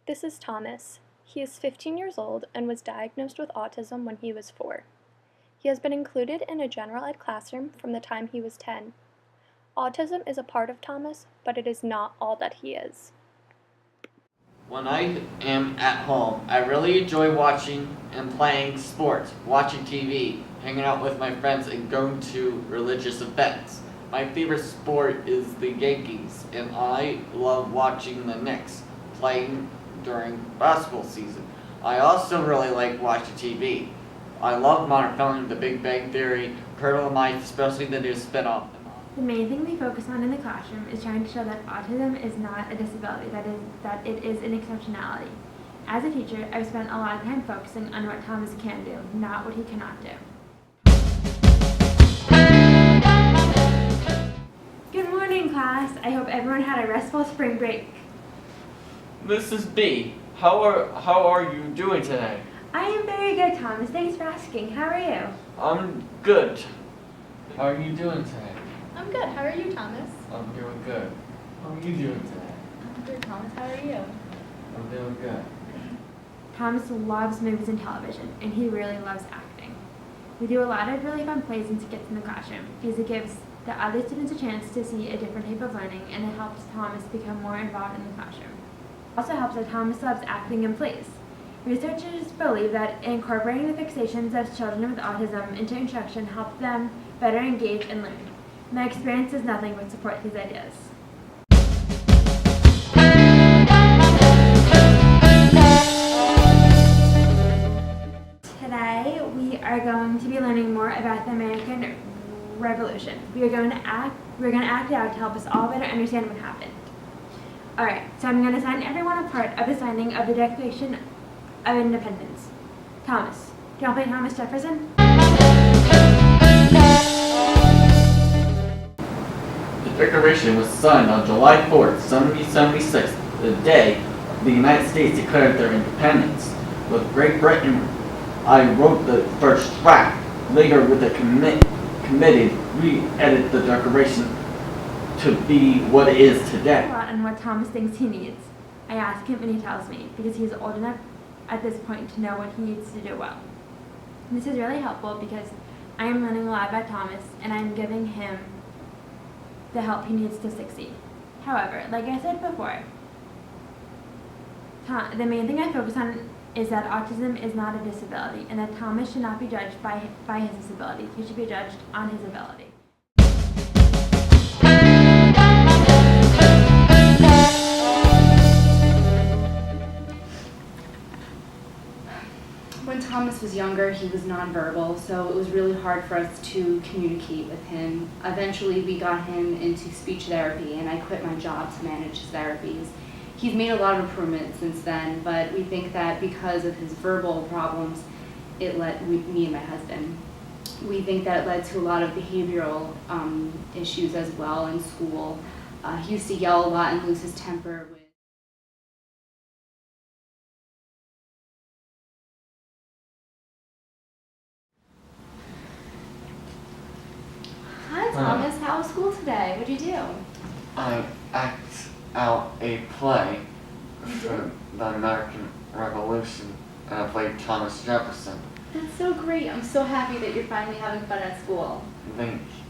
This is Thomas. He is 15 years old and was diagnosed with autism when he was 4. He has been included in a general ed classroom from the time he was 10. Autism is a part of Thomas, but it is not all that he is. When I am at home, I really enjoy watching and playing sports, watching TV, hanging out with my friends, and going to religious events. My favorite sport is the Yankees, and I love watching the Knicks playing during basketball season. I also really like watching TV. I love Modern Family, The Big Bang Theory, Colonel Life, especially the new spinoff. The main thing we focus on in the classroom is trying to show that autism is not a disability, that it is an exceptionality. As a teacher, I've spent a lot of time focusing on what Thomas can do, not what he cannot do. Good morning, class. I hope everyone had a restful spring break. Mrs. B, how are you doing today? I am very good, Thomas. Thanks for asking. How are you? I'm good. How are you doing today? I'm good. How are you, Thomas? I'm doing good. How are you doing today? I'm good, Thomas. How are you? I'm doing good. Thomas loves movies and television, and he really loves acting. We do a lot of really fun plays and skits in the classroom because it gives the other students a chance to see a different type of learning, and it helps Thomas become more involved in the classroom. It also helps that Thomas loves acting in plays. Researchers believe that incorporating the fixations of children with autism into instruction helps them better engage and learn. My experience does nothing but support these ideas. Today we are going to be learning more about the American Revolution. We're going to act it out to help us all better understand what happened. Alright, so I'm going to sign everyone a part of the signing of the Declaration of Independence. Thomas. Do you want to play Thomas Jefferson? The Declaration was signed on July 4th, 1776, the day the United States declared their independence. With Great Britain, I wrote the first draft. Later, with the committee, re-edited the Declaration to be what it is today. A lot on what Thomas thinks he needs. I ask him and he tells me because he's old enough at this point to know what he needs to do well. And this is really helpful because I am learning a lot about Thomas and I'm giving him the help he needs to succeed. However, like I said before, the main thing I focus on is that autism is not a disability and that Thomas should not be judged by his disability. He should be judged on his ability. When Thomas was younger, he was nonverbal, so it was really hard for us to communicate with him. Eventually, we got him into speech therapy, and I quit my job to manage his therapies. He's made a lot of improvements since then, but we think that because of his verbal problems, me and my husband, we think that it led to a lot of behavioral issues as well in school. He used to yell a lot and lose his temper. Hi, Thomas. How was school today? What'd you do? I act out a play for the American Revolution, and I played Thomas Jefferson. That's so great. I'm so happy that you're finally having fun at school. Thank you.